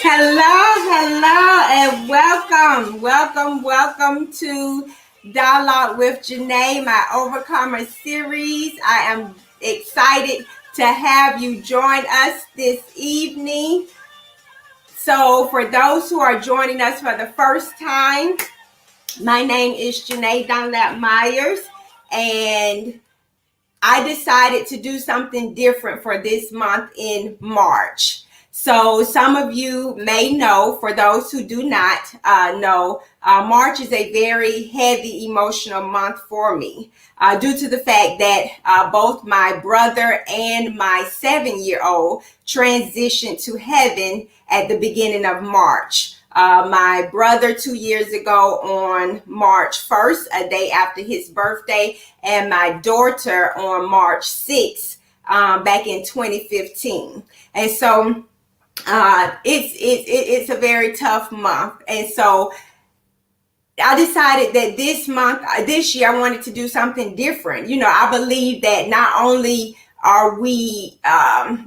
Hello, and welcome to Dialogue with Janae, my Overcomer series. I am excited to have you join us this evening. So, for those who are joining us for the first time, my name is Janae Dunlap Myers, and I decided to do something different for this month in March. So some of you may know, for those who do not know, March is a very heavy emotional month for me due to the fact that both my brother and my 7-year-old transitioned to heaven at the beginning of March. My brother 2 years ago on March 1st, a day after his birthday, and my daughter on March 6th, back in 2015. And so it's a very tough month. And so I decided that this year, I wanted to do something different. You know, I believe that not only are we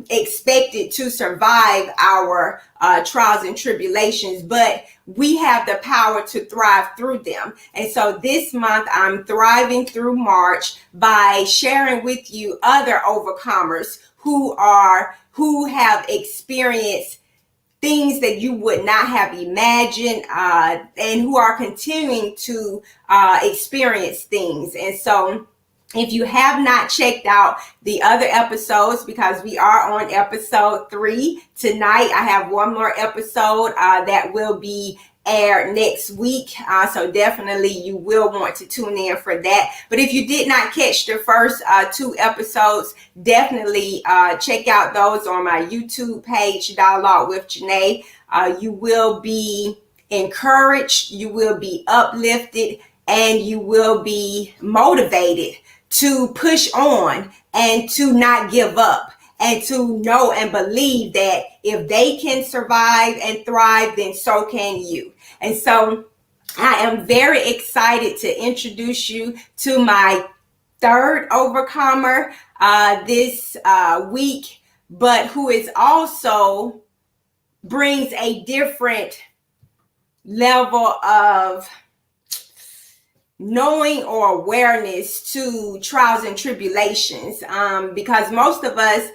expected to survive our trials and tribulations, but we have the power to thrive through them. And so this month, I'm thriving through March by sharing with you other overcomers who have experienced things that you would not have imagined, and who are continuing to experience things. And so if you have not checked out the other episodes, because we are on episode 3 tonight, I have one more episode that will be aired next week. So definitely you will want to tune in for that. But if you did not catch the first 2 episodes, definitely check out those on my YouTube page, Dialogue with Janae. You will be encouraged, you will be uplifted, and you will be motivated to push on and to not give up, and to know and believe that if they can survive and thrive, then so can you. And so I am very excited to introduce you to my third overcomer this week, but who is also brings a different level of knowing or awareness to trials and tribulations, because most of us,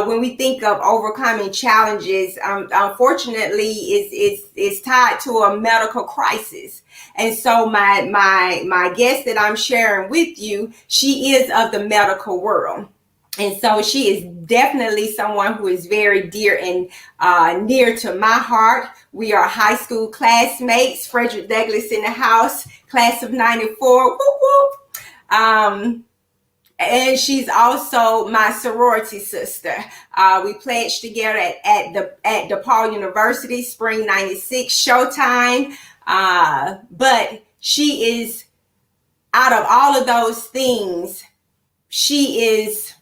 when we think of overcoming challenges, unfortunately, it's tied to a medical crisis. And so my guest that I'm sharing with you, she is of the medical world. And so she is definitely someone who is very dear and near to my heart. We are high school classmates. Frederick Douglass in the house, class of 94. Whoop, whoop. And she's also my sorority sister. We pledged together at DePaul University, spring 96, showtime. But she is, out of all of those things, she is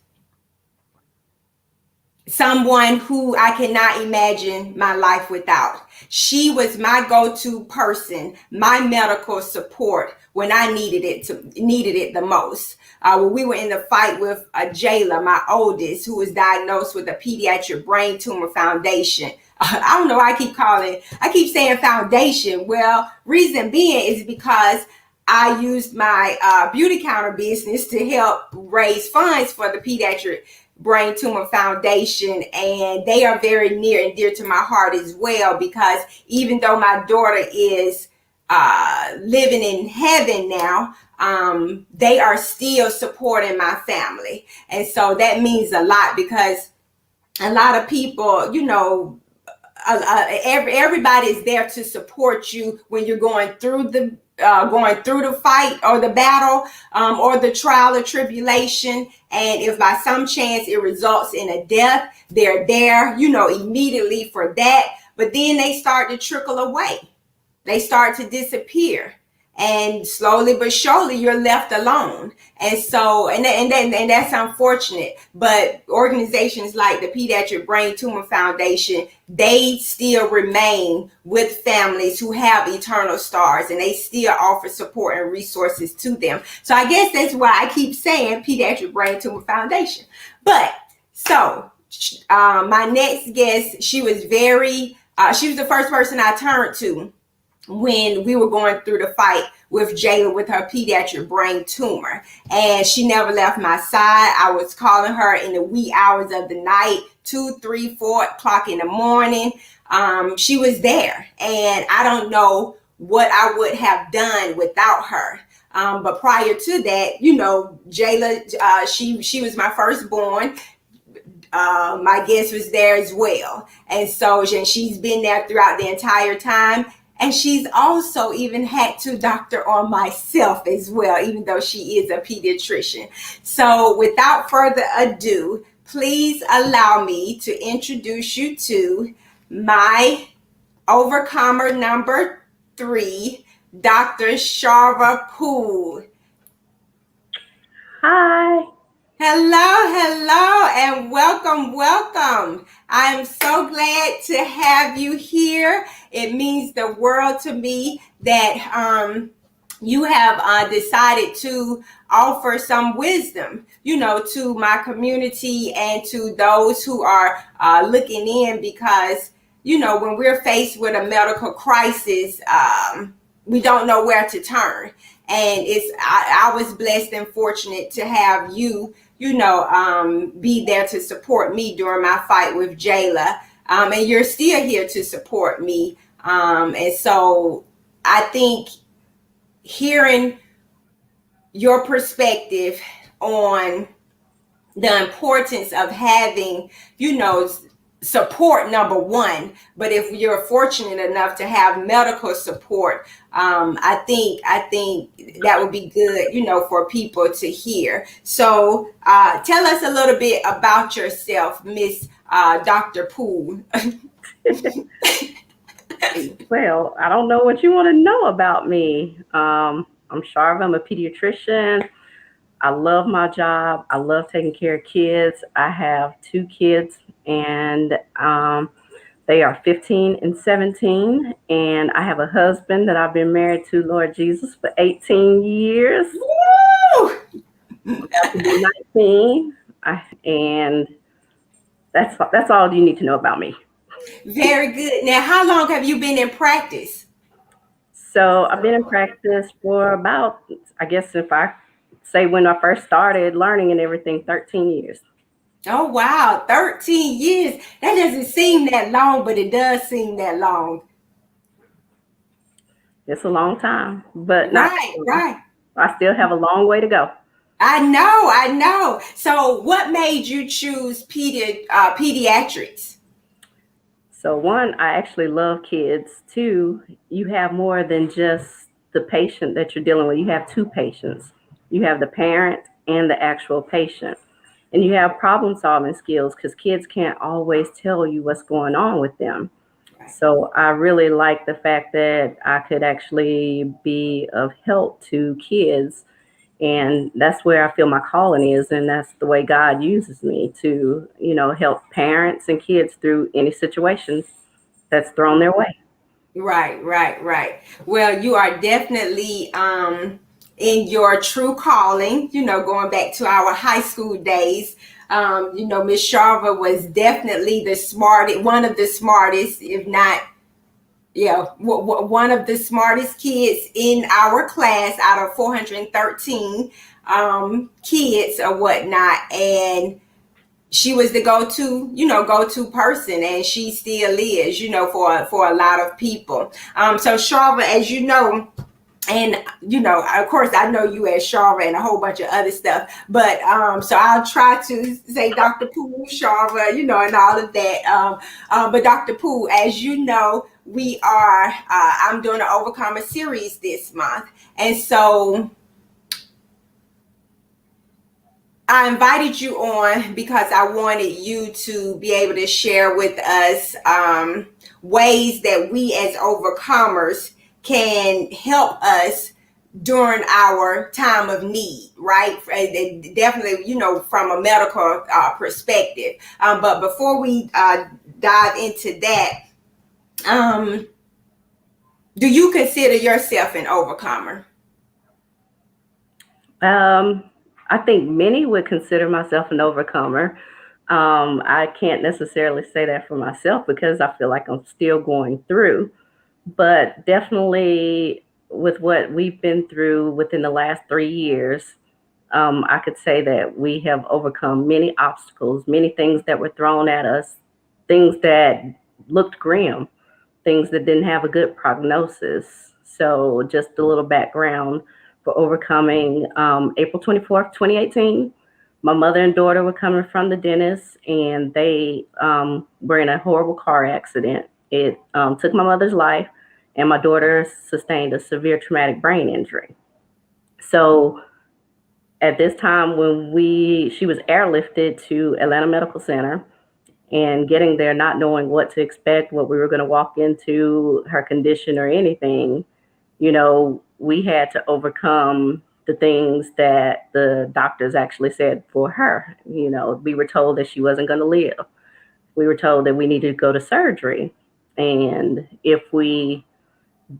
someone who I cannot imagine my life without. She was my go-to person, my medical support when I needed it the most. When we were in the fight with Jayla, my oldest, who was diagnosed with a pediatric brain tumor foundation. I don't know why I keep saying foundation. Well, reason being is because I used my beauty counter business to help raise funds for the pediatric brain tumor foundation, and they are very near and dear to my heart as well, because even though my daughter is living in heaven now, they are still supporting my family. And so that means a lot, because a lot of people, you know, everybody is there to support you when you're going through the fight or the battle, or the trial or tribulation. And if by some chance it results in a death, they're there, you know, immediately for that. But then they start to trickle away. They start to disappear. And slowly but surely you're left alone. And so, and that's unfortunate. But organizations like the Pediatric Brain Tumor Foundation, they still remain with families who have eternal stars, and they still offer support and resources to them. So I guess that's why I keep saying Pediatric Brain Tumor Foundation. But so my next guest, she was very She was the first person I turned to when we were going through the fight with Jayla with her pediatric brain tumor. And she never left my side. I was calling her in the wee hours of the night, 2, 3, 4 o'clock in the morning. She was there. And I don't know what I would have done without her. But prior to that, Jayla, she was my firstborn. My guest was there as well. And so she's been there throughout the entire time. And she's also even had to doctor on myself as well, even though she is a pediatrician. So without further ado, please allow me to introduce you to my overcomer number 3, Dr. Charva Poole. Hi. Hello, and welcome. I am so glad to have you here. It means the world to me that you have decided to offer some wisdom, to my community and to those who are looking in, because, when we're faced with a medical crisis, we don't know where to turn. And I was blessed and fortunate to have you be there to support me during my fight with Jayla. And you're still here to support me. And so I think hearing your perspective on the importance of having, support, number one, but if you're fortunate enough to have medical support, I think that would be good, for people to hear. So tell us a little bit about yourself, Miss Dr. Poole. Well, I don't know what you want to know about me. I'm Charva. I'm a pediatrician. I love my job. I love taking care of kids. I have 2 kids, and they are 15 and 17. And I have a husband that I've been married to, Lord Jesus, for 18 years. Woo! About to be 19. And that's all you need to know about me. Very good. Now, how long have you been in practice? So I've been in practice for about, I guess if I say when I first started learning and everything, 13 years. Oh, wow. 13 years. That doesn't seem that long, but it does seem that long. It's a long time, but Right. I still have a long way to go. I know. So what made you choose pediatrics? So 1, I actually love kids. 2, you have more than just the patient that you're dealing with. You have 2 patients. You have the parent and the actual patient. And you have problem solving skills because kids can't always tell you what's going on with them. Right. So I really like the fact that I could actually be of help to kids. And that's where I feel my calling is. And that's the way God uses me to, help parents and kids through any situation that's thrown their way. Right. Well, you are definitely in your true calling, going back to our high school days. Miss Charva was definitely one of the smartest, if not, one of the smartest kids in our class out of 413 kids or whatnot. And she was the go-to person, and she still is, for a lot of people. So Charva, as you know, and of course I know you as Charva and a whole bunch of other stuff, but so I'll try to say Dr. Poole, Charva, and all of that. But Dr. Poole, as you know, I'm doing an Overcomer series this month, and so I invited you on because I wanted you to be able to share with us ways that we as overcomers can help us during our time of need, right? Definitely, from a medical perspective. But before we dive into that, do you consider yourself an overcomer? I think many would consider myself an overcomer. I can't necessarily say that for myself because I feel like I'm still going through, but definitely with what we've been through within the last 3 years, I could say that we have overcome many obstacles, many things that were thrown at us, things that looked grim, things that didn't have a good prognosis. So, just a little background for overcoming April 24th, 2018. My mother and daughter were coming from the dentist and they were in a horrible car accident. It took my mother's life, and my daughter sustained a severe traumatic brain injury. So, at this time when she was airlifted to Atlanta Medical Center, and getting there not knowing what to expect, what we were going to walk into, her condition or anything, we had to overcome the things that the doctors actually said for her. We were told that she wasn't going to live. We were told that we needed to go to surgery, and if we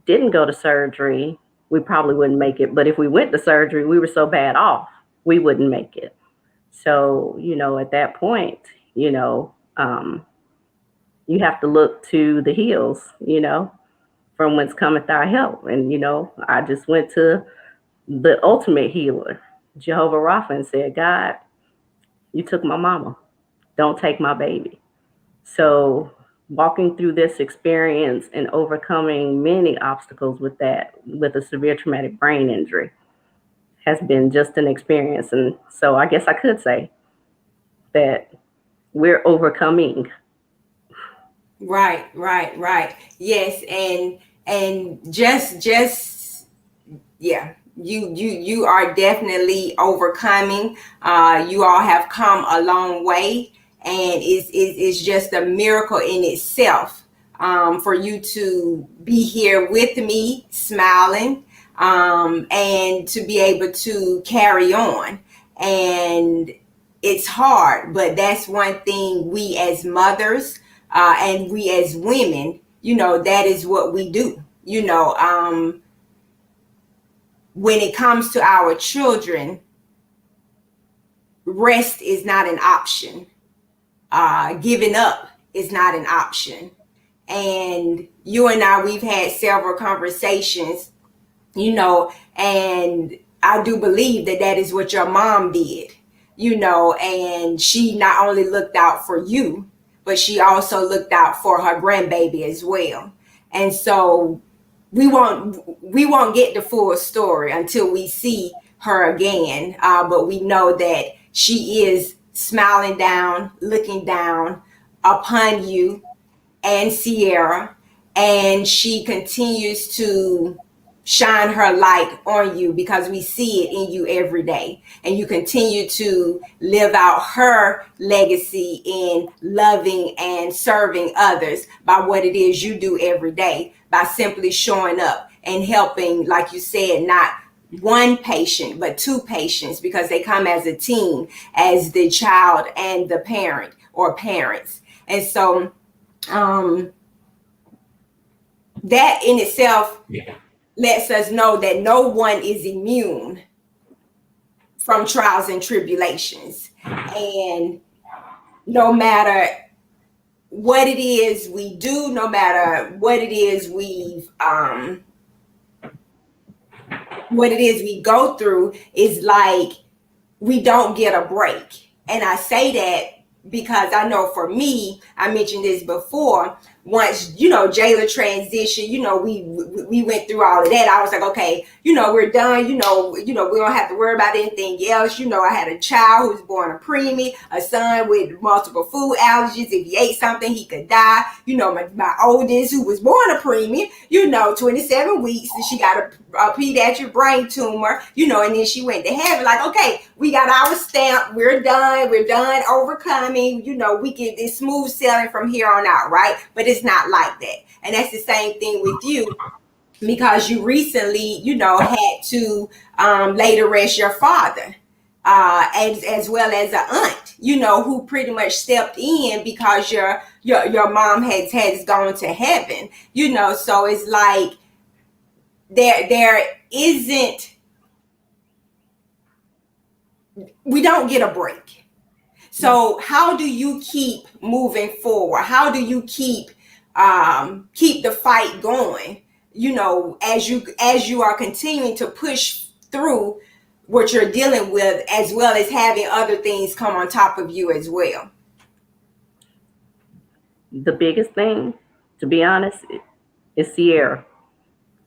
didn't go to surgery, we probably wouldn't make it. But if we went to surgery, we were so bad off, we wouldn't make it. So, at that point, you have to look to the hills, from whence cometh our help. And, I just went to the ultimate healer, Jehovah Rapha, and said, God, you took my mama. Don't take my baby. So walking through this experience and overcoming many obstacles with that, with a severe traumatic brain injury, has been just an experience. And so I guess I could say that we're overcoming. Right. Yes, and just yeah, you are definitely overcoming. You all have come a long way, and it's just a miracle in itself, for you to be here with me, smiling, and to be able to carry on. And it's hard, but that's one thing we as mothers, and we as women, that is what we do. When it comes to our children, rest is not an option. Giving up is not an option. And you and I, we've had several conversations, and I do believe that that is what your mom did, and she not only looked out for you, but she also looked out for her grandbaby as well. And so we won't get the full story until we see her again. But we know that she is smiling down, looking down upon you and Sierra, and she continues to shine her light on you because we see it in you every day. And you continue to live out her legacy in loving and serving others by what it is you do every day, by simply showing up and helping, like you said, not one patient, but two patients, because they come as a team, as the child and the parent or parents. And so that in itself lets us know that no one is immune from trials and tribulations. And no matter what it is we do, no matter what it is we go through, is like we don't get a break. And I say that because I know for me, I mentioned this before, once, Jayla transitioned, we went through all of that. I was like, okay, we're done. We don't have to worry about anything else. I had a child who was born a preemie, a son with multiple food allergies. If he ate something, he could die. My oldest, who was born a preemie, 27 weeks, and she got a pediatric brain tumor, and then she went to heaven. Like, okay, we got our stamp. We're done overcoming. We get this smooth sailing from here on out, right? But it's not like that. And that's the same thing with you, because you recently, had to lay to rest your father, as well as an aunt, who pretty much stepped in because your mom has gone to heaven, so it's like there isn't, we don't get a break. So how do you keep moving forward? How do you keep the fight going? You know, as you are continuing to push through what you're dealing with, as well as having other things come on top of you as well. The biggest thing, to be honest, is Sierra.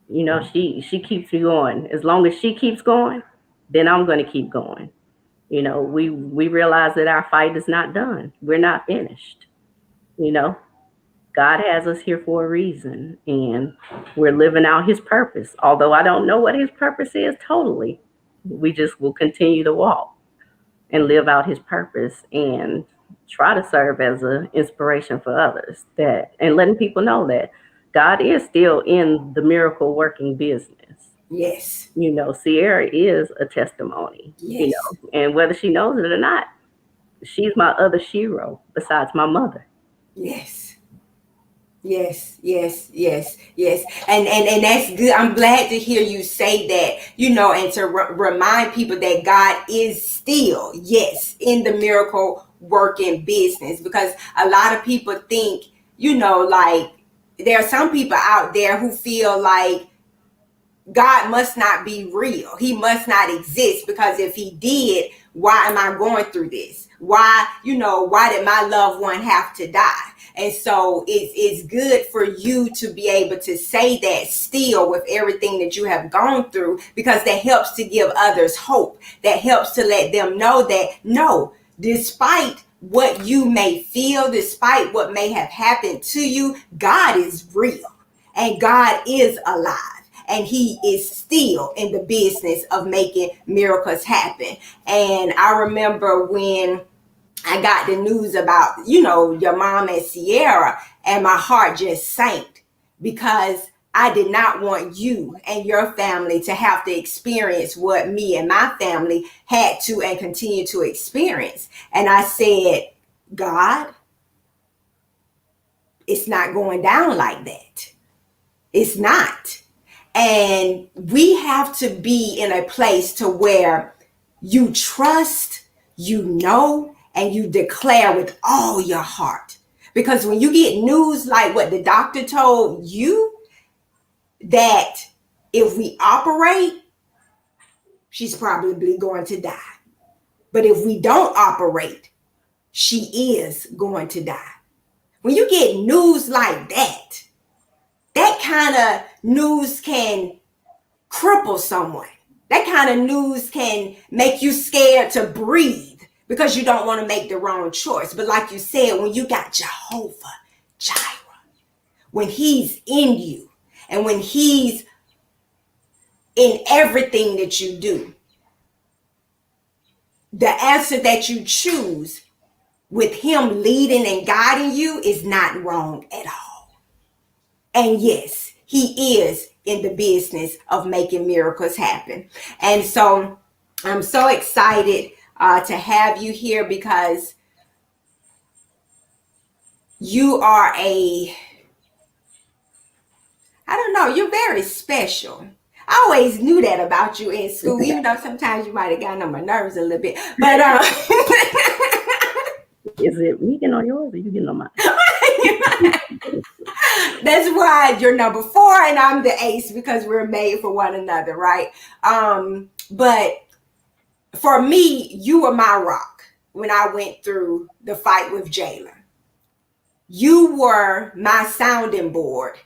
You know, she keeps me going. As long as she keeps going, then I'm going to keep going. You know, we realize that our fight is not done. We're not finished. You know, God has us here for a reason, and we're living out His purpose. Although I don't know what His purpose is totally, we just will continue to walk and live out His purpose and try to serve as an inspiration for others, that and letting people know that God is still in the miracle working business. Yes. You know, Sierra is a testimony. Yes. You know, and whether she knows it or not, she's my other hero besides my mother. Yes. Yes, yes, yes, yes, and that's good. I'm glad to hear you say that. You know, and to remind people that God is still, yes, in the miracle working business, because a lot of people think, you know, like there are some people out there who feel like God must not be real. He must not exist, because if he did, why am I going through this? Why, you know, why did my loved one have to die? And so it's good for you to be able to say that still with everything that you have gone through, because that helps to give others hope. That helps to let them know that no, despite what you may feel, despite what may have happened to you, God is real and God is alive. And he is still in the business of making miracles happen. And I remember when I got the news about, you know, your mom and Sierra, and my heart just sank, because I did not want you and your family to have to experience what me and my family had to and continue to experience. And I said, God, it's not going down like that. It's not. And we have to be in a place to where you trust, you know, and you declare with all your heart. Because when you get news like what the doctor told you, that if we operate, she's probably going to die. But if we don't operate, she is going to die. When you get news like that, that kind of news can cripple someone. That kind of news can make you scared to breathe, because you don't want to make the wrong choice. But like you said, when you got Jehovah Jireh, when he's in you and when he's in everything that you do, the answer that you choose with him leading and guiding you is not wrong at all. And yes, he is in the business of making miracles happen. And so I'm so excited to have you here, because you are I don't know, you're very special. I always knew that about you in school, even though sometimes you might have gotten on my nerves a little bit. But Is it me getting on yours or you getting on mine? that's why you're number 4 and I'm the ace, because we're made for one another, right? But for me, you were my rock when I went through the fight with Jalen. You were my sounding board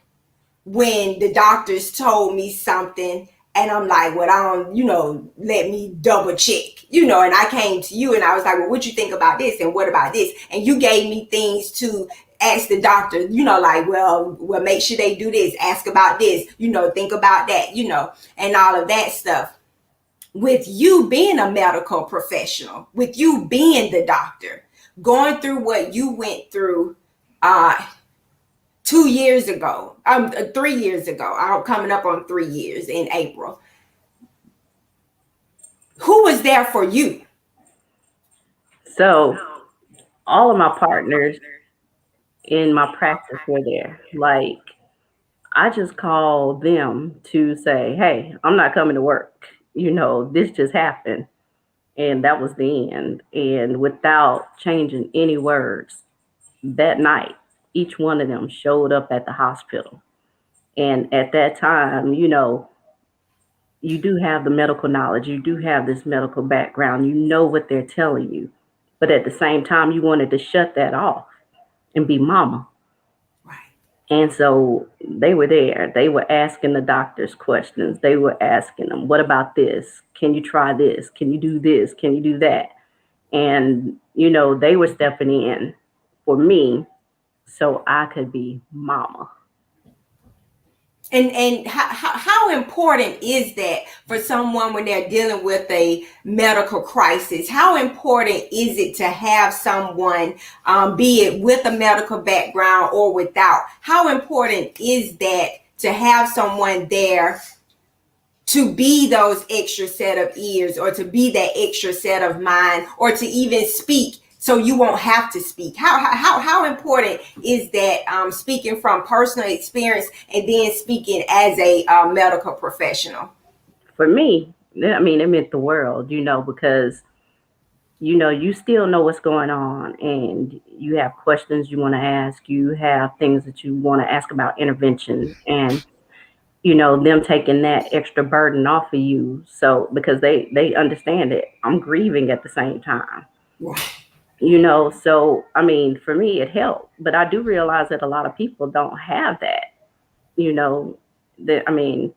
when the doctors told me something and I'm like, well, I don't, you know, let me double check, you know, and I came to you and I was like, well, what you think about this? And what about this? And you gave me things to ask the doctor, you know, like, well, make sure they do this, ask about this, you know, think about that, you know, and all of that stuff. With you being a medical professional, with you being the doctor, going through what you went through, 2 years ago, 3 years ago, I'm coming up on 3 years in April. Who was there for you? So all of my partners in my practice were there. Like, I just called them to say, hey, I'm not coming to work. You know, this just happened. And that was the end. And without changing any words, that night, each one of them showed up at the hospital. And at that time, you do have the medical knowledge, you do have this medical background, you know what they're telling you. But at the same time, you wanted to shut that off and be mama. Right. And so they were there. They were asking the doctors questions. They were asking them, what about this? Can you try this? Can you do this? Can you do that? And, they were stepping in for me so I could be mama. And how important is that for someone when they're dealing with a medical crisis? How important is it to have someone, be it with a medical background or without? How important is that to have someone there to be those extra set of ears, or to be that extra set of mind, or to even speak so you won't have to speak? How important is that, speaking from personal experience and then speaking as a medical professional? For me, I mean, it meant the world, because you still know what's going on, and you have questions you want to ask, you have things that you want to ask about intervention, and them taking that extra burden off of you. So because they understand it, I'm grieving at the same time. So I mean, for me it helped, but I do realize that a lot of people don't have that. You know, that I mean,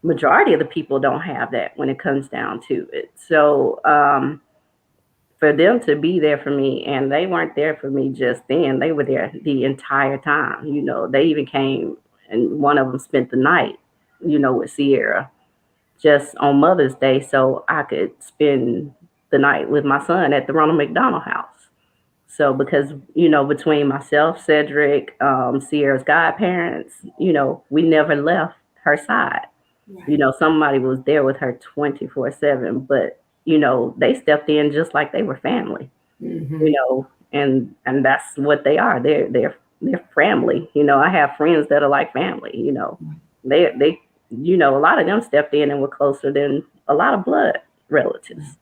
majority of the people don't have that when it comes down to it. So for them to be there for me, and they weren't there for me just then, they were there the entire time. They even came, and one of them spent the night, with Sierra, just on Mother's Day, so I could spend the night with my son at the Ronald McDonald House. So because between myself, Cedric, Sierra's godparents, we never left her side. Right. Somebody was there with her 24/7, but they stepped in just like they were family. Mm-hmm. And that's what they are. They're family. I have friends that are like family. They a lot of them stepped in and were closer than a lot of blood relatives.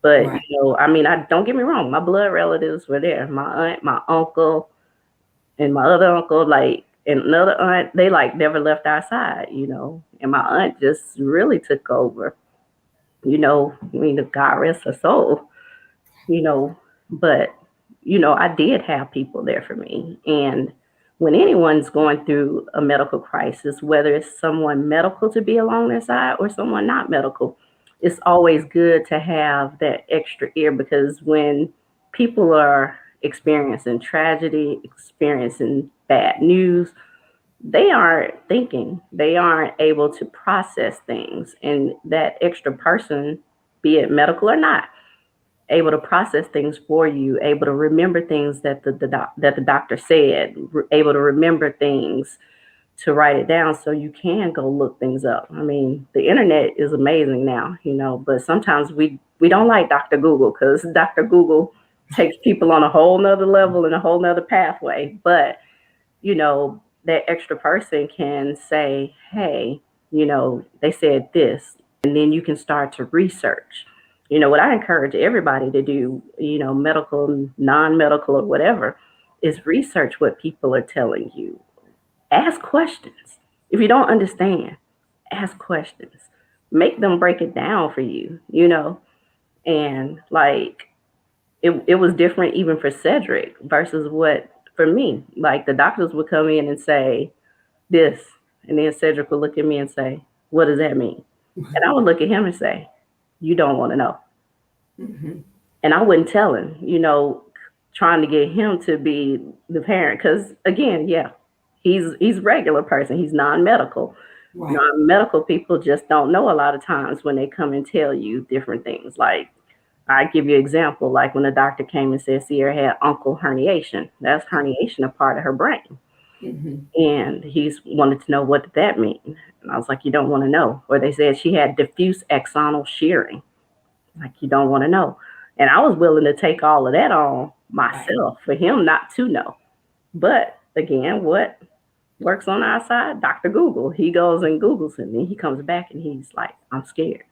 But Right. I mean, I don't get me wrong, my blood relatives were there. My aunt, my uncle, and my other uncle, like, and another aunt, they like never left our side. And my aunt just really took over. I mean, God rest her soul. you know, but I did have people there for me. And when anyone's going through a medical crisis, whether it's someone medical to be along their side or someone not medical, it's always good to have that extra ear, because when people are experiencing tragedy, experiencing bad news, they aren't thinking, they aren't able to process things. And that extra person, be it medical or not, able to process things for you, able to remember things that the doctor said, able to remember things, to write it down so you can go look things up. I mean, the internet is amazing now, but sometimes we don't like Dr. Google, because Dr. Google takes people on a whole nother level and a whole nother pathway. But that extra person can say, hey, they said this, and then you can start to research. What I encourage everybody to do, medical, non-medical, or whatever, is research what people are telling you. Ask questions. If you don't understand, ask questions. Make them break it down for you, and like, it was different even for Cedric versus what for me. Like, the doctors would come in and say this, and then Cedric would look at me and say, what does that mean? And I would look at him and say, you don't want to know. Mm-hmm. And I wouldn't tell him, trying to get him to be the parent. Because again, yeah, he's a regular person. He's non-medical. Right. Non-medical people just don't know a lot of times when they come and tell you different things. Like, I give you an example, like when the doctor came and said Sierra had uncle herniation. That's herniation, a part of her brain. Mm-hmm. And he's wanted to know, what did that mean? And I was like, you don't want to know. Or they said she had diffuse axonal shearing. Like, you don't want to know. And I was willing to take all of that on Right. myself for him not to know. But again, what works on our side? Dr. Google. He goes and Googles it, and then he comes back and he's like, I'm scared.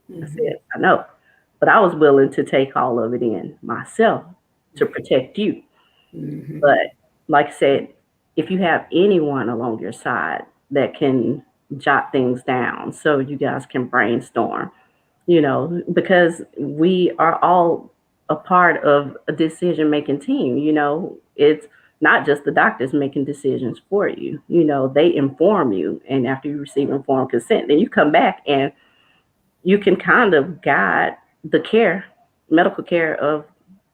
I Mm-hmm. said, I know. but I was willing to take all of it in myself to protect you. Mm-hmm. But like I said, if you have anyone along your side that can jot things down so you guys can brainstorm, because we are all a part of a decision making team. It's not just the doctors making decisions for you. They inform you, and after you receive informed consent, then you come back and you can kind of guide the medical care of,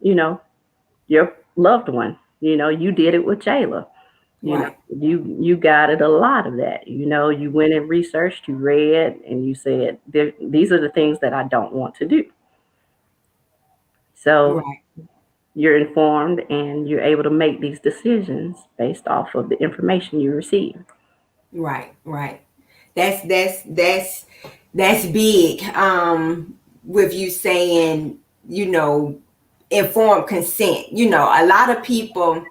you know, your loved one. You did it with Jayla. Right. You guided a lot of that. You went and researched, you read, and you said, these are the things that I don't want to do. So Right. you're informed and you're able to make these decisions based off of the information you receive. Right. Right. That's big. With you saying, informed consent. A lot of people,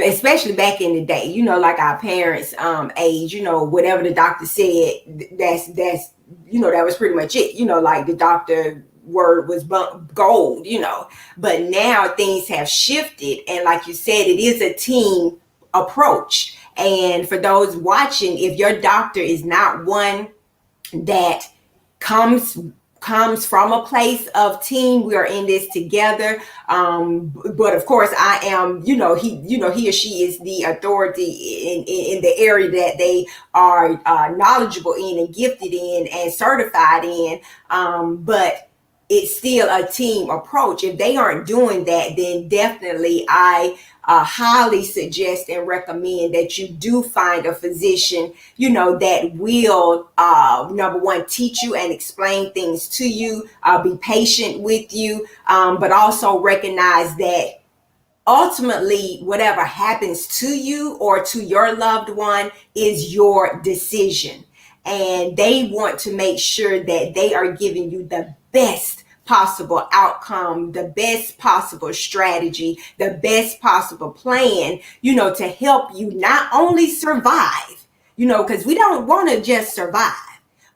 especially back in the day, like our parents age, whatever the doctor said, that's that was pretty much it. Like the doctor word was gold. But now things have shifted, and like you said, it is a team approach. And for those watching, if your doctor is not one that comes comes from a place of team, we are in this together. But of course I am, he or she is the authority in the area that they are knowledgeable in and gifted in and certified in. But it's still a team approach. If they aren't doing that, then definitely I highly suggest and recommend that you do find a physician, that will, number one, teach you and explain things to you, be patient with you, but also recognize that ultimately whatever happens to you or to your loved one is your decision, and they want to make sure that they are giving you the best possible outcome, the best possible strategy, the best possible plan, to help you not only survive, because we don't want to just survive.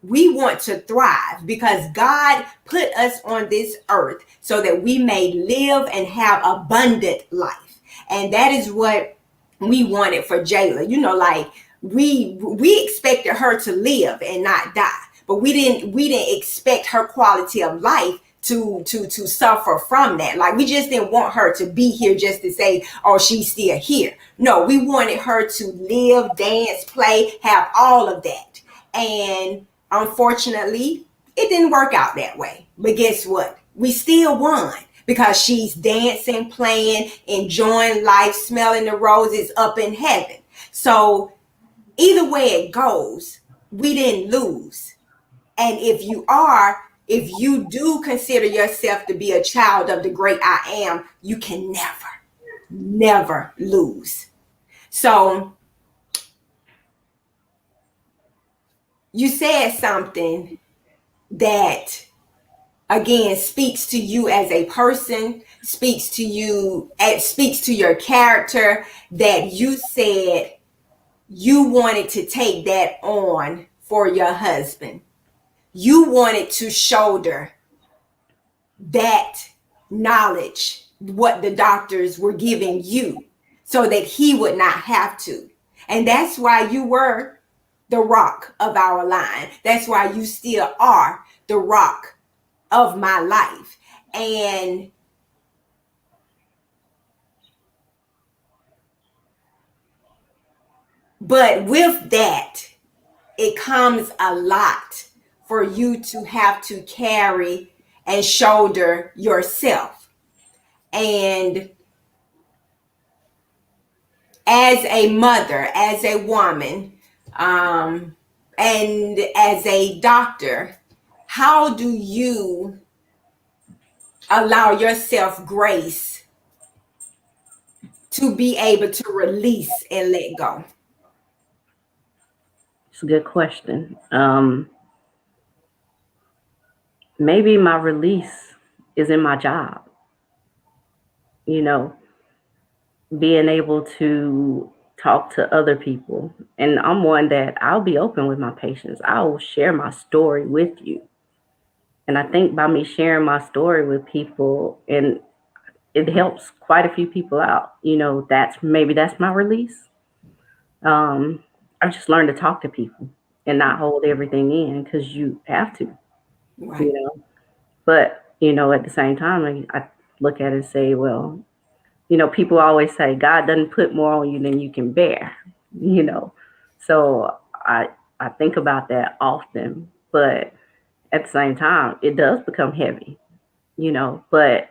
We want to thrive because God put us on this earth so that we may live and have abundant life. And that is what we wanted for Jayla. Like we expected her to live and not die, but we didn't expect her quality of life to suffer from that. Like we just didn't want her to be here just to say, oh, she's still here. No, we wanted her to live, dance, play, have all of that. And unfortunately, it didn't work out that way. But guess what? We still won because she's dancing, playing, enjoying life, smelling the roses up in heaven. So either way it goes, we didn't lose. And if you do consider yourself to be a child of the great I am, you can never lose. So you said something that again speaks to you as a person, speaks to you, speaks to your character, that you said you wanted to take that on for your husband. You wanted to shoulder that knowledge, what the doctors were giving you, so that he would not have to. And that's why you were the rock of our line. That's why you still are the rock of my life. And but with that, it comes a lot for you to have to carry and shoulder yourself. And as a mother, as a woman, and as a doctor, how do you allow yourself grace to be able to release and let go? It's a good question. Maybe my release is in my job. You know, being able to talk to other people. And I'm one that I'll be open with my patients. I will share my story with you. And I think by me sharing my story with people, and it helps quite a few people out, that's my release. I've just learned to talk to people and not hold everything in, because you have to, you Right. know. But, at the same time, I look at it and say, well, people always say God doesn't put more on you than you can bear, you know. So I think about that often, but at the same time, it does become heavy, But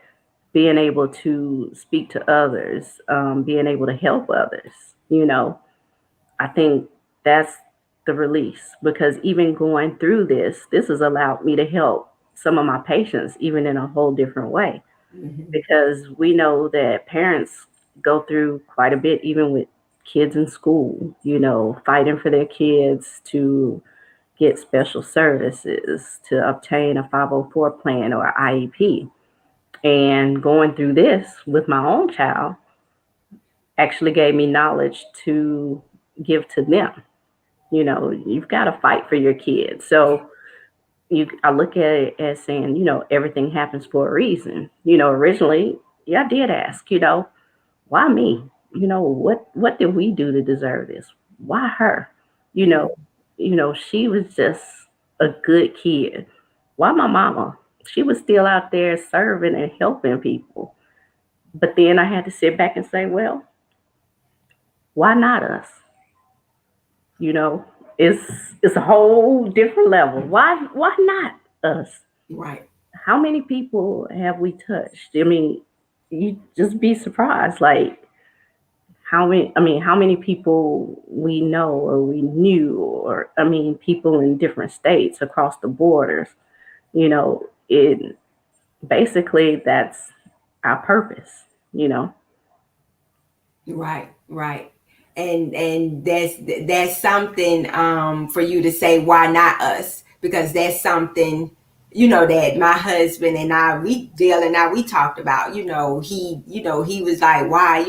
being able to speak to others, being able to help others, I think that's the release, because even going through this has allowed me to help some of my patients even in a whole different way, Hmm. because we know that parents go through quite a bit, even with kids in school, fighting for their kids to get special services, to obtain a 504 plan or IEP. And going through this with my own child actually gave me knowledge to give to them. You've got to fight for your kids. So I look at it as saying, everything happens for a reason. Originally, yeah, I did ask, why me? What did we do to deserve this? Why her? You know, she was just a good kid. Why my mama? She was still out there serving and helping people. But then I had to sit back and say, well, why not us? You know, it's a whole different level. Why not us? Right. How many people have we touched? I mean, you just be surprised. Like, how many people we know or we knew, or people in different states across the borders. It basically, that's our purpose. You know. Right, right. And that's something for you to say, why not us? Because that's something, that my husband and I, Dale and I, we talked about. He was like, why,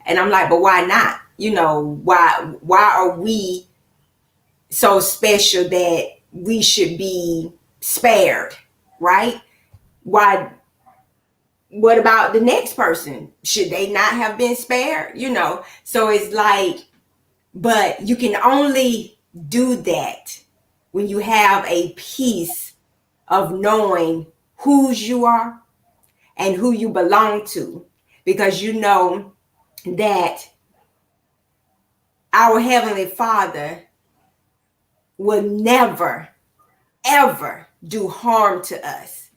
and I'm like, but why not? Why are we so special that we should be spared, right? Why, what about the next person? Should they not have been spared? So it's like, but you can only do that when you have a piece of knowing whose you are and who you belong to, because you know that our Heavenly Father will never, ever do harm to us.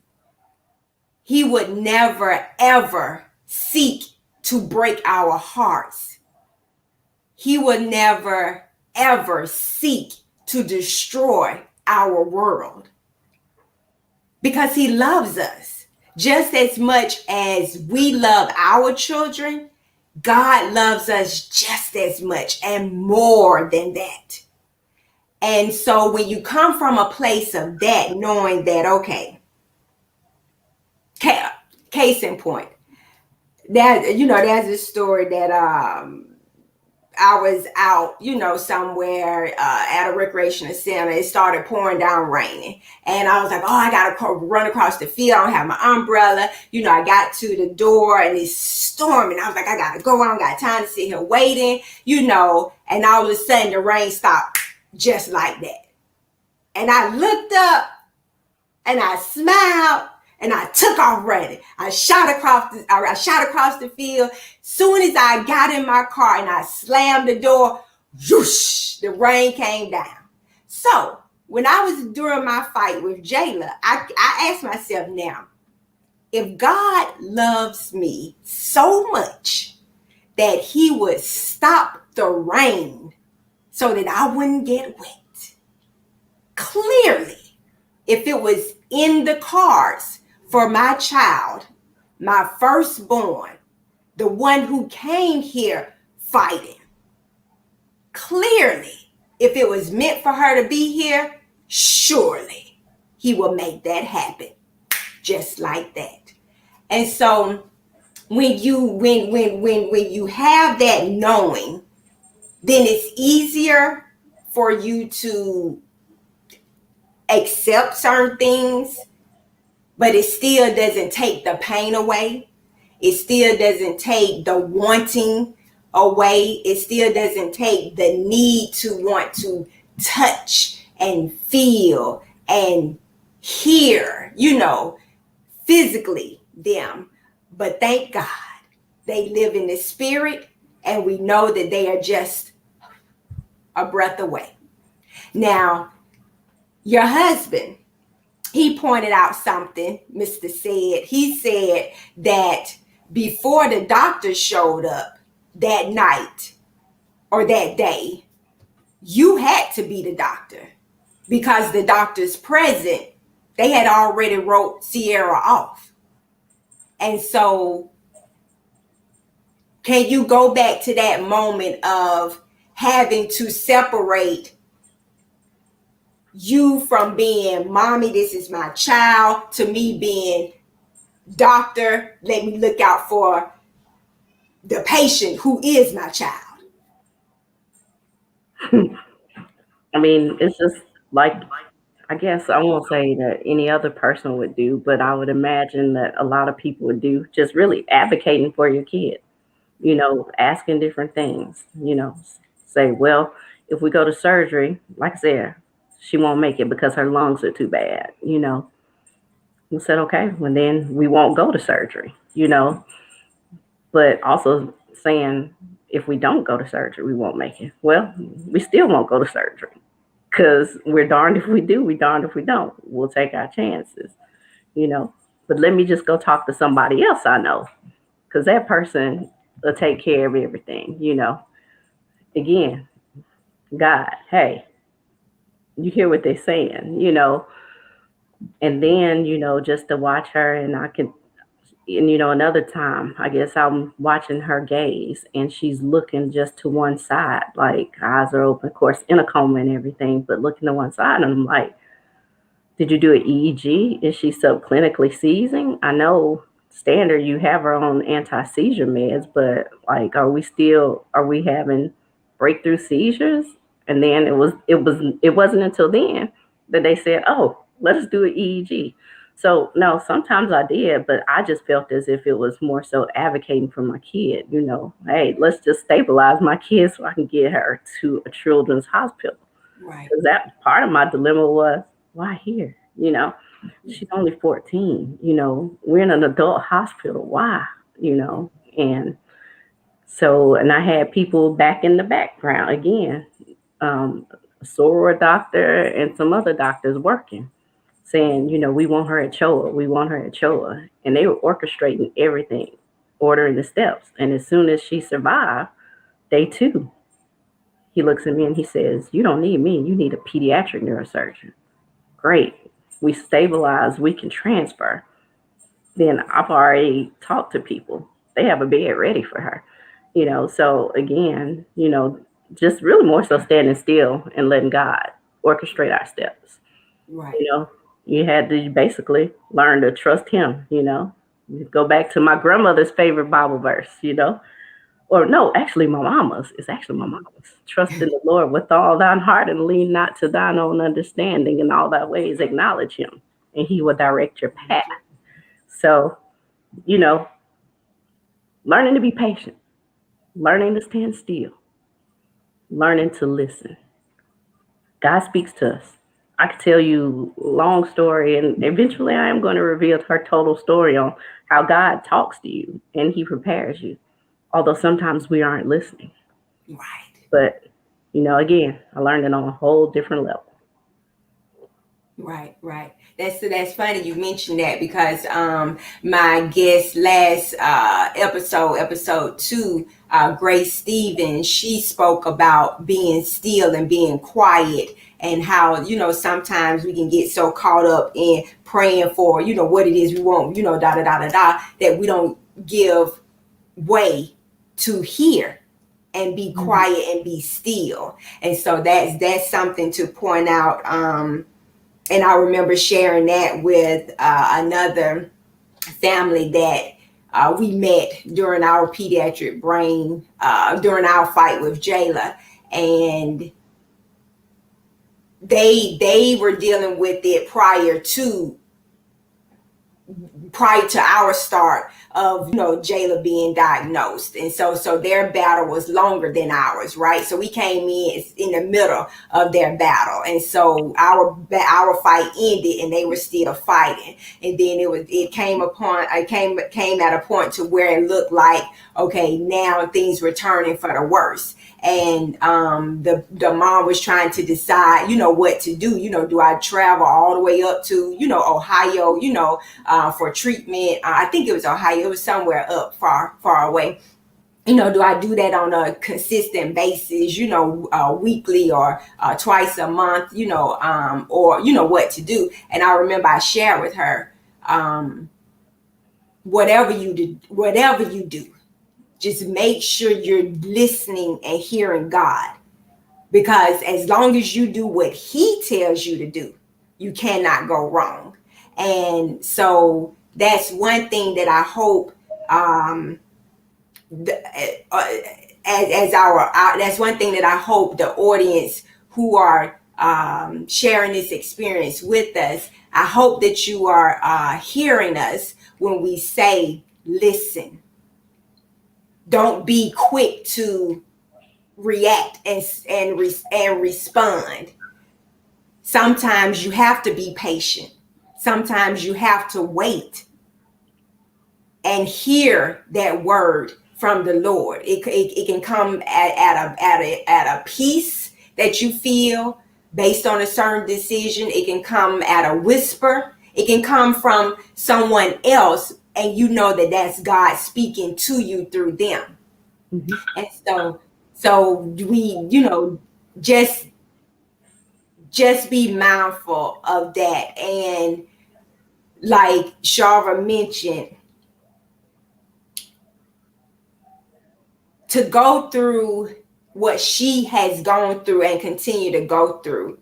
He would never, ever seek to break our hearts. He would never, ever seek to destroy our world, because he loves us just as much as we love our children. God loves us just as much and more than that. And so when you come from a place of that, knowing that, okay, case in point, there's a story that I was out, somewhere at a recreational center. It started pouring down raining. And I was like, oh, I got to run across the field. I don't have my umbrella. I got to the door and it's storming. I was like, I got to go. I don't got time to sit here waiting, And all of a sudden the rain stopped just like that. And I looked up and I smiled and I took off running. I shot across the field. Soon as I got in my car and I slammed the door, whoosh, the rain came down. So when I was during my fight with Jayla, I asked myself, now, if God loves me so much that he would stop the rain so that I wouldn't get wet, clearly, if it was in the cards for my child, my firstborn, the one who came here fighting, clearly, if it was meant for her to be here, surely he will make that happen just like that. And so when you have that knowing, then it's easier for you to accept certain things but it still doesn't take the pain away. It still doesn't take the wanting away. It still doesn't take the need to want to touch and feel and hear, physically them. But thank God they live in the spirit, and we know that they are just a breath away. Now, your husband, he pointed out something, Mr. Said. He said that before the doctor showed up that night or that day, you had to be the doctor, because the doctors present, they had already wrote Sierra off. And so, can you go back to that moment of having to separate you from being mommy, this is my child, to me being doctor, let me look out for the patient who is my child? I mean, it's just like, I guess I won't say that any other person would do, but I would imagine that a lot of people would do, just really advocating for your kid, asking different things, say, well, if we go to surgery, like I said, she won't make it because her lungs are too bad, We said, okay, well, then we won't go to surgery, but also saying, if we don't go to surgery, we won't make it. Well, we still won't go to surgery, because we're darned if we do, we darned if we don't. We'll take our chances, But let me just go talk to somebody else I know, because that person will take care of everything, Again, God, hey, you hear what they're saying, And then, just to watch her, and another time, I guess I'm watching her gaze, and she's looking just to one side, like eyes are open, of course, in a coma and everything, but looking to one side. And I'm like, did you do an EEG? Is she subclinically seizing? I know standard you have her on anti-seizure meds, but like, are we having breakthrough seizures? And then it wasn't until then that they said, oh, let us do an EEG. So no, sometimes I did, but I just felt as if it was more so advocating for my kid, hey, let's just stabilize my kid so I can get her to a children's hospital. Right. Because that part of my dilemma was, why here? She's only 14, we're in an adult hospital. Why? And so, and I had people back in the background again, a soror doctor and some other doctors working, saying, we want her at CHOA, we want her at CHOA. And they were orchestrating everything, ordering the steps. And as soon as she survived, day 2, he looks at me and he says, you don't need me, you need a pediatric neurosurgeon. Great. We stabilize, we can transfer. Then I've already talked to people. They have a bed ready for her. So again, just really more so standing still and letting God orchestrate our steps. Right. You had to basically learn to trust him, You go back to my grandmother's favorite Bible verse, Or no, actually my mama's. It's actually my mama's. Trust in the Lord with all thine heart and lean not to thine own understanding. In all thy ways acknowledge him, and he will direct your path. So, learning to be patient, learning to stand still, learning to listen. God speaks to us. I could tell you a long story, and eventually I am going to reveal her total story on how God talks to you and he prepares you. Although sometimes we aren't listening. Right. But, again, I learned it on a whole different level. Right. That's funny you mentioned that, because my guest last episode 2, Grace Stevens, she spoke about being still and being quiet, and how sometimes we can get so caught up in praying for what it is we want, that we don't give way to hear and be quiet and be still. And so that's something to point out. And I remember sharing that with another family that we met during our pediatric brain, during our fight with Jayla. And they were dealing with it prior to prior to our start of, Jayla being diagnosed. And so their battle was longer than ours, right? So we came in the middle of their battle. And so our fight ended and they were still fighting. And then it came at a point to where it looked like, okay, now things were turning for the worse. And the mom was trying to decide, what to do. Do I travel all the way up to, Ohio, for treatment? I think it was Ohio. It was somewhere up far away. Do I do that on a consistent basis, weekly or twice a month, or, what to do. And I remember I shared with her, whatever you do, just make sure you're listening and hearing God. Because as long as you do what he tells you to do, you cannot go wrong. And so that's one thing that I hope, that's one thing that I hope the audience who are sharing this experience with us, I hope that you are hearing us when we say, listen. Don't be quick to react and respond. Sometimes you have to be patient. Sometimes you have to wait and hear that word from the Lord. It can come at a peace that you feel based on a certain decision. It can come at a whisper. It can come from someone else, and you know that that's God speaking to you through them. Mm-hmm. And so we, just be mindful of that. And like Charva mentioned, to go through what she has gone through and continue to go through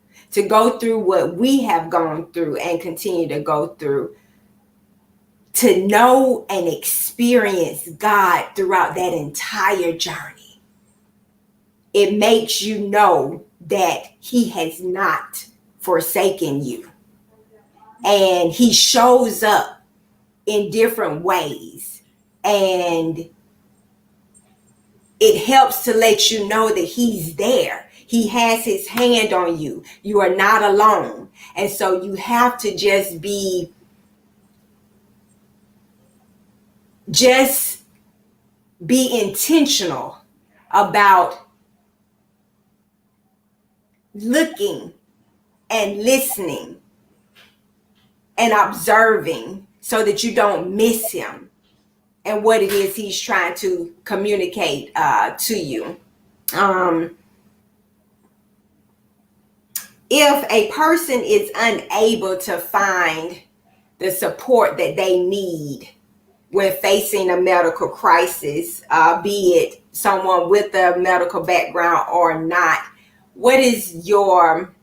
what we have gone through and continue to go through, to know and experience God throughout that entire journey. It makes you know that he has not forsaken you. And he shows up in different ways. And it helps to let you know that he's there. He has his hand on you. You are not alone. And so you have to just be intentional about looking and listening and observing so that you don't miss him and what it is he's trying to communicate to you. If a person is unable to find the support that they need when facing a medical crisis, be it someone with a medical background or not, what is your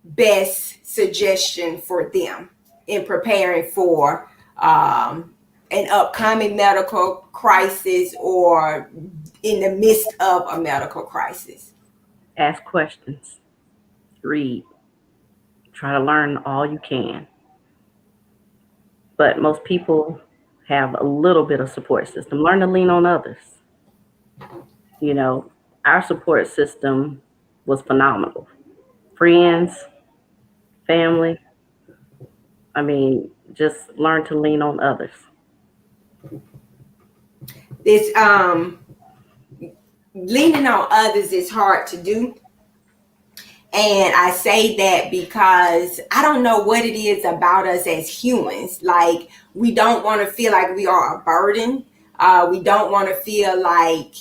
best suggestion for them in preparing for an upcoming medical crisis or in the midst of a medical crisis? Ask questions. Read. Try to learn all you can. But most people have a little bit of support system. Learn to lean on others. Our support system was phenomenal. Friends, family. Just learn to lean on others. This leaning on others is hard to do. And I say that because I don't know what it is about us as humans. Like, we don't want to feel like we are a burden. We don't want to feel like,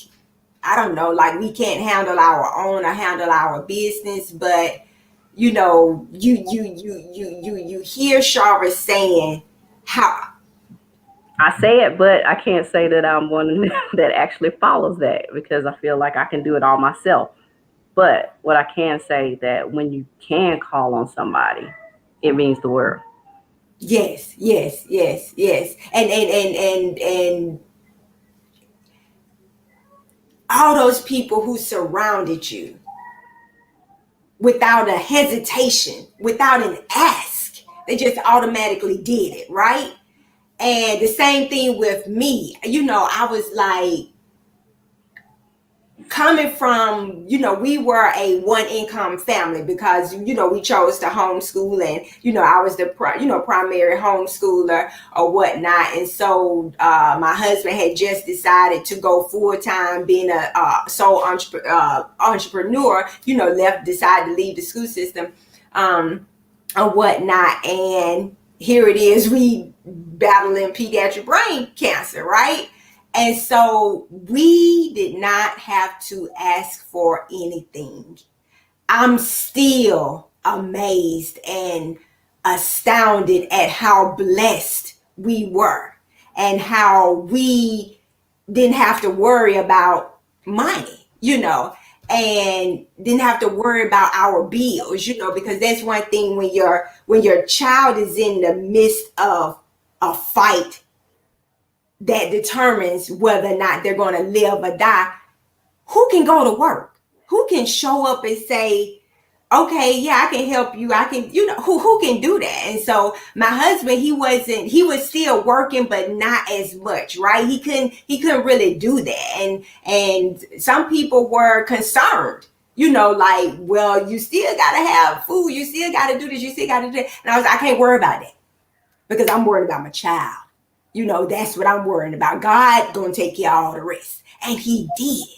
I don't know, like we can't handle our own or handle our business. But, you hear Charva saying how. I say it, but I can't say that I'm one that actually follows that, because I feel like I can do it all myself. But what I can say, that when you can call on somebody, it means the world. Yes. And all those people who surrounded you without a hesitation, without an ask, They just automatically did it, right? And the same thing with me. I was like, coming from, we were a one income family because, we chose to homeschool, and, I was the, primary homeschooler or whatnot. And so my husband had just decided to go full time being a sole entrepreneur, decided to leave the school system or whatnot. And here it is, we battling pediatric brain cancer, right? And so we did not have to ask for anything. I'm still amazed and astounded at how blessed we were and how we didn't have to worry about money, and didn't have to worry about our bills, because that's one thing when your child is in the midst of a fight that determines whether or not they're going to live or die. Who can go to work? Who can show up and say, okay, yeah, I can help you. I can, who can do that? And so my husband, he was still working, but not as much, right? He couldn't really do that. And some people were concerned, like, well, you still got to have food. You still got to do this. You still got to do that. And I was like, I can't worry about that because I'm worried about my child. That's what I'm worrying about. God gonna take care of all the rest. And he did.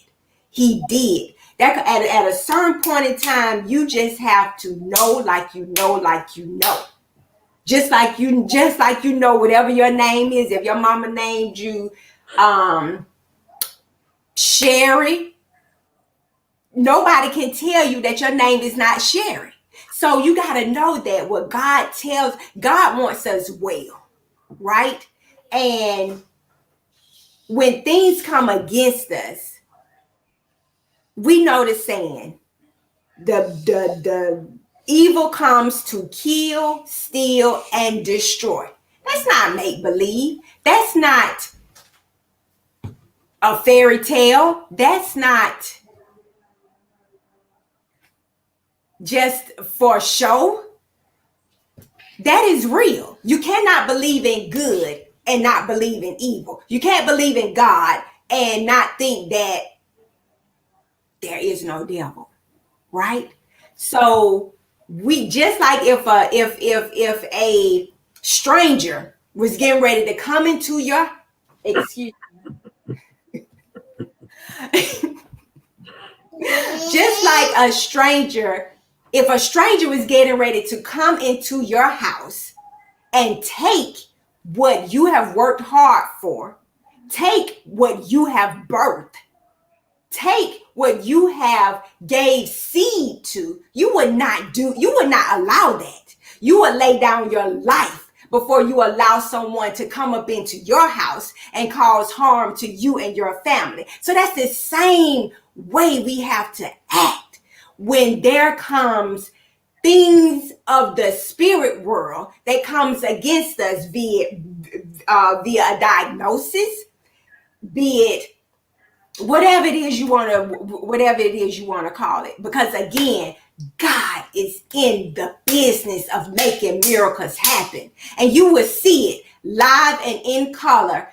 He did. That at a certain point in time, you just have to know, like you know, like you know. Just like you know whatever your name is. If your mama named you Sherry, nobody can tell you that your name is not Sherry. So you gotta know that what God wants us well, right? And when things come against us, we know the saying, the evil comes to kill, steal, and destroy. That's not make believe. That's not a fairy tale. That's not just for show. That is real. You cannot believe in good and not believe in evil. You can't believe in God and not think that there is no devil, right? So we just like if a stranger was getting ready to come into your excuse just like a stranger, if a stranger was getting ready to come into your house and take what you have worked hard for, take what you have birthed, take what you have gave seed to, you would not allow that. You would lay down your life before you allow someone to come up into your house and cause harm to you and your family. So that's the same way we have to act when there comes things of the spirit world that comes against us, via a diagnosis, be it whatever it is you want to call it. Because again, God is in the business of making miracles happen, and you will see it live and in color.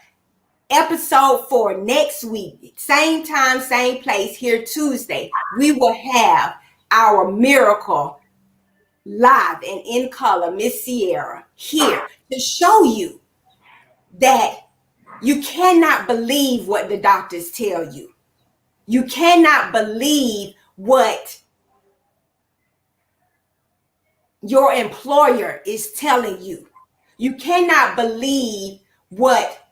Episode 4 next week, same time, same place, here Tuesday. We will have our miracle live and in color, Miss Sierra, here to show you that you cannot believe what the doctors tell you. You cannot believe what your employer is telling you. You cannot believe what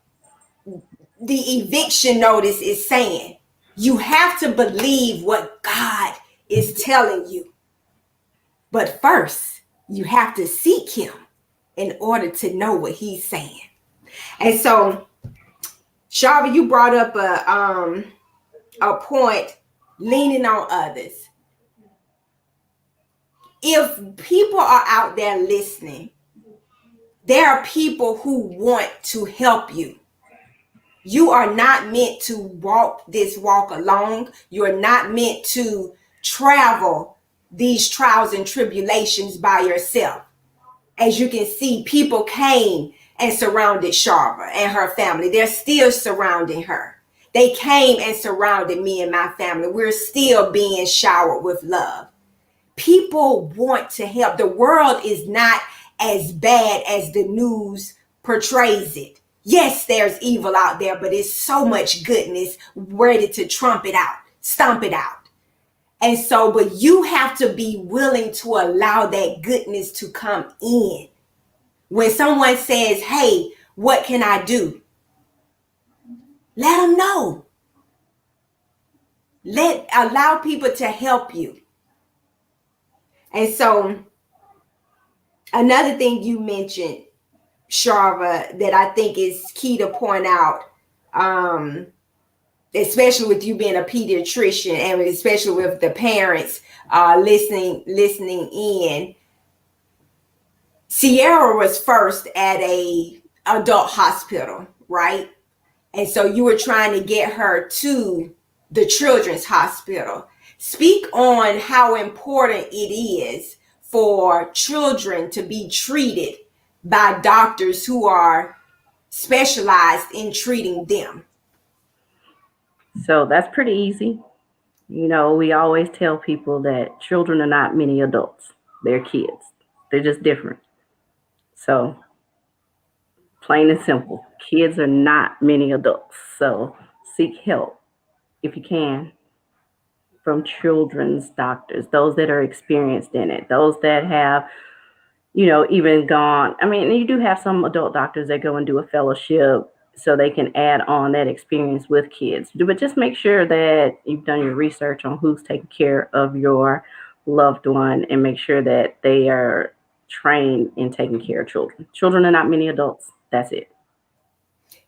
the eviction notice is saying. You have to believe what God is telling you. But first, you have to seek him in order to know what he's saying. And so, Charva, you brought up a point, leaning on others. If people are out there listening, there are people who want to help you. You are not meant to walk this walk alone. You are not meant to travel these trials and tribulations by yourself. as you can see, people came and surrounded Charva and her family. They're still surrounding her. They came and surrounded me and my family. We're still being showered with love. People want to help. The world is not as bad as the news portrays it. Yes, there's evil out there, but it's so much goodness ready to trump it out, stomp it out. And so, but you have to be willing to allow that goodness to come in. When someone says, hey, what can I do? Let them know. Allow people to help you. And so another thing you mentioned, Charva, that I think is key to point out, especially with you being a pediatrician and especially with the parents listening in. Sierra was first at a adult hospital, right? And so you were trying to get her to the children's hospital. Speak on how important it is for children to be treated by doctors who are specialized in treating them. So that's pretty easy. You know, we always tell people that children are not mini adults. They're kids. They're just different. So, plain and simple, kids are not mini adults. So, seek help if you can from children's doctors, those that are experienced in it, those that have, even gone. I mean, you do have some adult doctors that go and do a fellowship so they can add on that experience with kids. But just make sure that you've done your research on who's taking care of your loved one and make sure that they are trained in taking care of children. Children are not mini adults. That's it.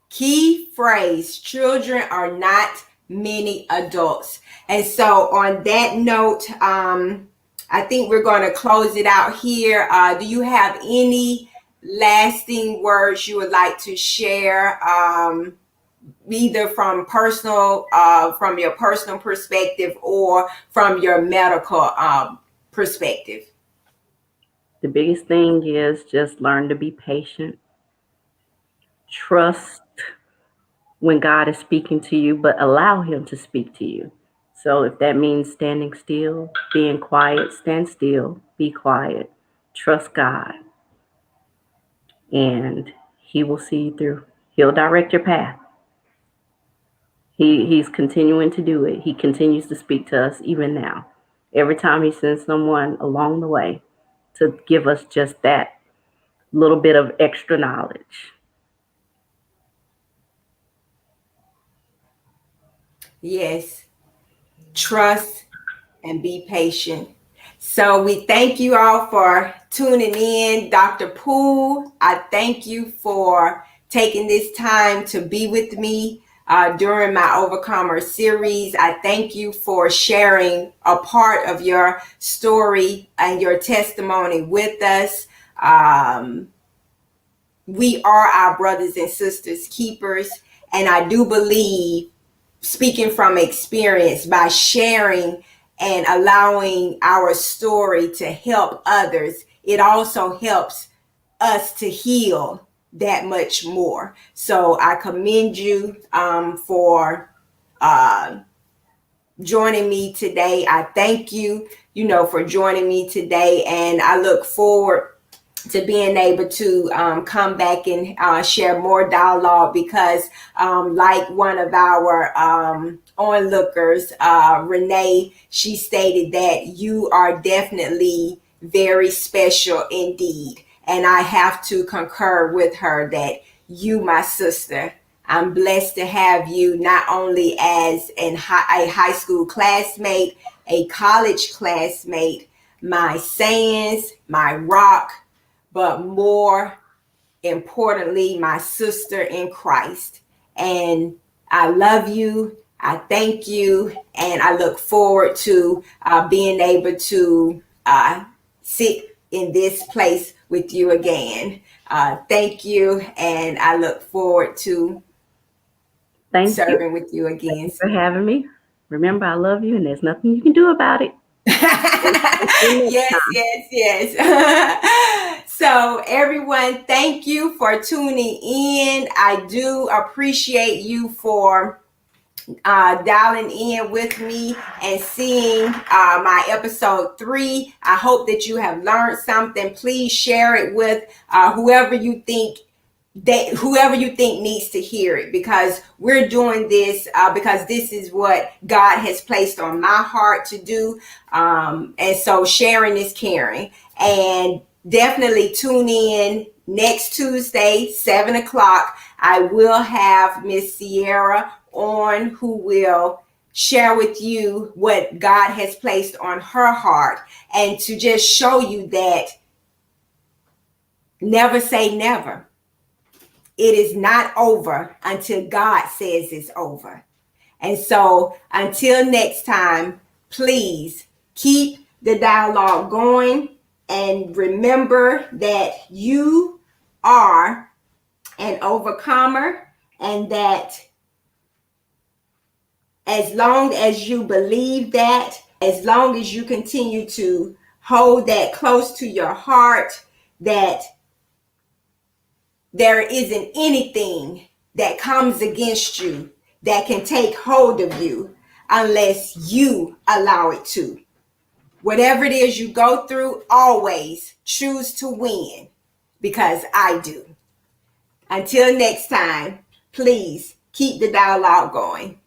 Key phrase, children are not many adults. And so on that note, I think we're going to close it out here. Do you have any lasting words you would like to share, either from your personal perspective or from your medical perspective? The biggest thing is just learn to be patient. Trust when God is speaking to you, but allow him to speak to you. So if that means standing still, being quiet, stand still, be quiet, trust God, and he will see you through. He'll direct your path. He's continuing to do it. He continues to speak to us even now. Every time he sends someone along the way to give us just that little bit of extra knowledge. Yes. Trust and be patient. So we thank you all for tuning in. Dr. Poole, I thank you for taking this time to be with me during my Overcomer series. I thank you for sharing a part of your story and your testimony with us. We are our brothers and sisters keepers, and I do believe, speaking from experience, by sharing and allowing our story to help others, it also helps us to heal that much more. So I commend you for joining me today. I thank you, for joining me today, and I look forward to being able to come back and share more dialogue, because like one of our onlookers, Renee, she stated that you are definitely very special indeed. And I have to concur with her that you, my sister, I'm blessed to have you not only as a high school classmate, a college classmate, my sayings, my rock, but more importantly, my sister in Christ. And I love you. I thank you. And I look forward to being able to sit in this place with you again. Thank you. And I look forward to serving with you again. Thank you for having me. Remember, I love you and there's nothing you can do about it. Yes. So everyone, thank you for tuning in. I do appreciate you for dialing in with me and seeing my episode 3. I hope that you have learned something. Please share it with whoever you think needs to hear it, because we're doing this because this is what God has placed on my heart to do. And so sharing is caring. And definitely tune in next Tuesday, 7 o'clock. I will have Miss Sierra on, who will share with you what God has placed on her heart, and to just show you that never say never. It is not over until God says it's over. And so until next time, please keep the dialogue going, and remember that you are an overcomer, and that as long as you believe that, as long as you continue to hold that close to your heart, that there isn't anything that comes against you that can take hold of you unless you allow it to. Whatever it is you go through, always choose to win, because I do. Until next time, please keep the dialogue going.